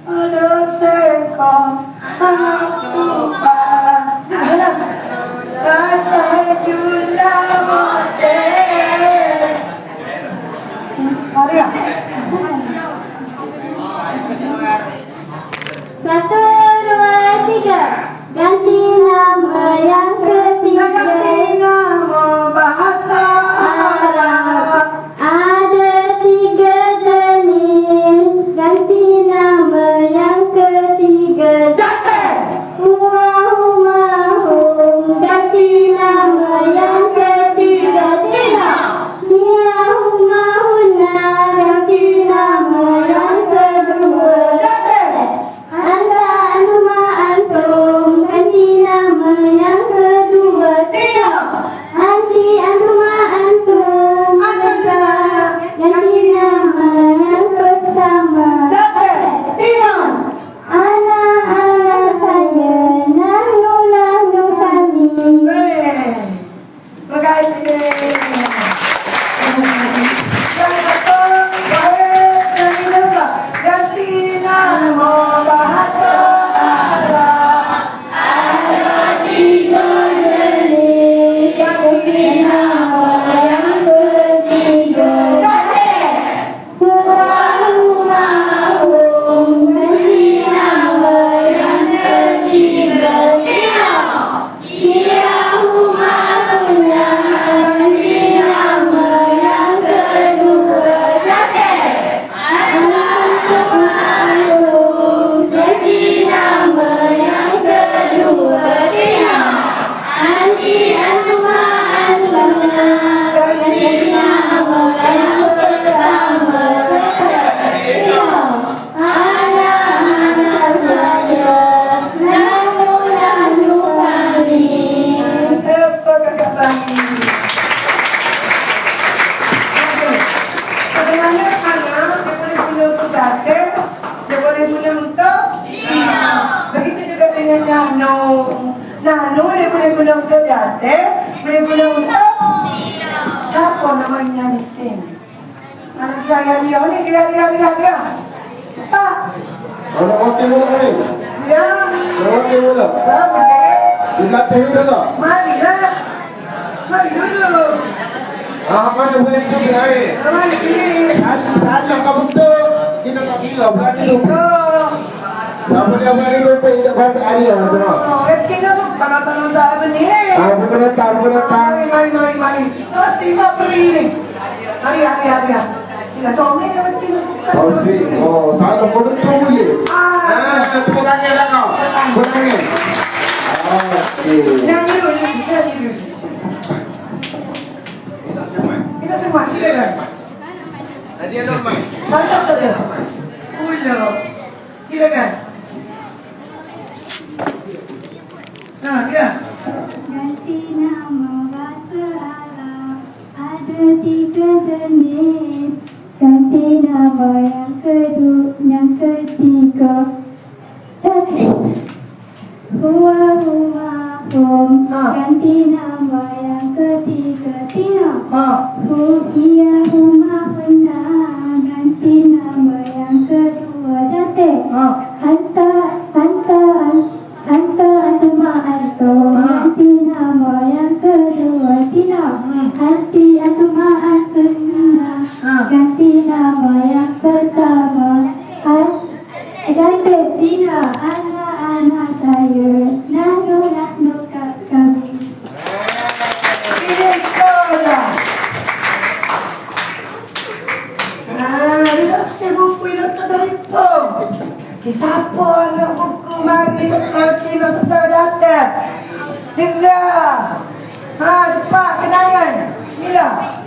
ada seekor tupa kata jula mote. Maria. 1, 2, 3. Ganti nama yang ketiga. Ganti nama bahasa Arab. Ada 3 jenis. Ganti nama yang ketiga. Jatuh. Huwahumahum. Ganti nama yang ketiga. Tidak. Hiyahumahunna. Ganti nama yang kedua. Anta anuma antum. Ganti nama yang kedua. Tidak. Anti antuma antum. Anda. Ganti nama yang pertama. Tidak. Ana saya. Nahnu kami. Boleh. Terima kasih. Yang satu, baik, yang ini apa? Ganti nama bahasa Arab. Ganti nama yang ketiga. Huwahumahum. Ganti nama yang ketiga. Hiyahumahunna. Ganti nama yang kedua. Antum. Ganti nama yang kedua. Anti antuma antunna. Ganti nama yang pertama. Ana saya. Nahnu kami. Apa kakak Bani? Bagaimana anak dia boleh guna untuk datar, dia boleh guna untuk begitu juga dengan nahnu. Nahnu dia boleh guna untuk datar, boleh guna untuk siapa namanya ni Sin? Dia ni dia. Cepat. Ada waktu mula ni. Ya. Ada waktu mula. Boleh. Dilatih dulu. Marilah. Mari dulu. Mana boleh itu air. Mari. Salah kau betul. Kita tak kira berani tu. Oh. Siapa dia berani berapa tidak berapa hari orang tu. Kena panas apa ni? Bukan datang. Mari. Oh, siapa beri ni? Hari. Tidak comel lewat kena suka. Oh, salah kau betul boleh. Tepuk tangan dah kau. Tepuk tangan. Okey. Nyanyi dulu. Kita semua silakan. Dia normal. Mantap saja. Ulo. Silakan. Ya. Ganti nama bahasa Arab. Ada 3 jenis. Ganti nama yang kedua, yang ketiga. Huwahumahum. Ganti nama yang ketiga. Tidak. Hiyahumahunna. Ganti nama yang kedua. Anta antuma antum. Ganti nama yang kedua. Tidak. Anti antuma antunna. Ganti nama yang pertama. Ganti tidak. Ana saya. Nahnu kami. Ini sekolah. Dia si buku itu telefon. Siapa nak buku mari kita datang. Dengar. Cepat kenangan. Bismillah.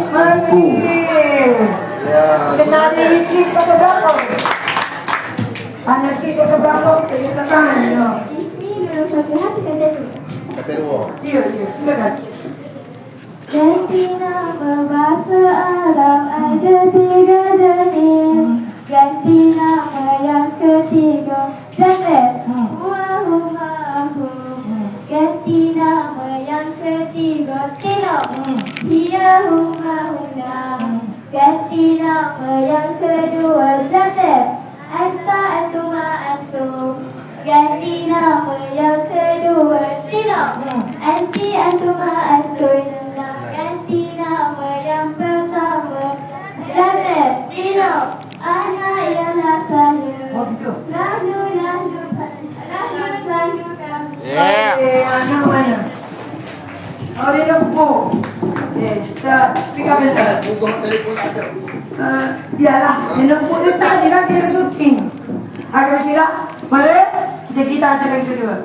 Mari. Kena ada isteri kata berapa? Panas sikit kata berapa? Kita tekan. Bismillahirrahmanirrahim. Kata dua. Ya, silakan. Ganti nama bahasa Arab ada 3 jenis. Ganti nama yang ketiga. Huwahumahum. Ganti nama yang ketiga. Tidak. Hiyahumahunna. Ganti nama yang kedua. Ganti nama yang kedua. Tino. Anti, antuma, antun. Ganti nama yang pertama. Jatuh. Tino. Anak ialah saya. Oh, gitu. Lalu kami. Okey, anak mana? Oh, dia dah pukul. Okay, start. Pick up the Buka telefon ada. biarlah. Dia nombor dia tak ada lagi ada syuting. Agak silap. Boleh? Kita ajar yang kedua.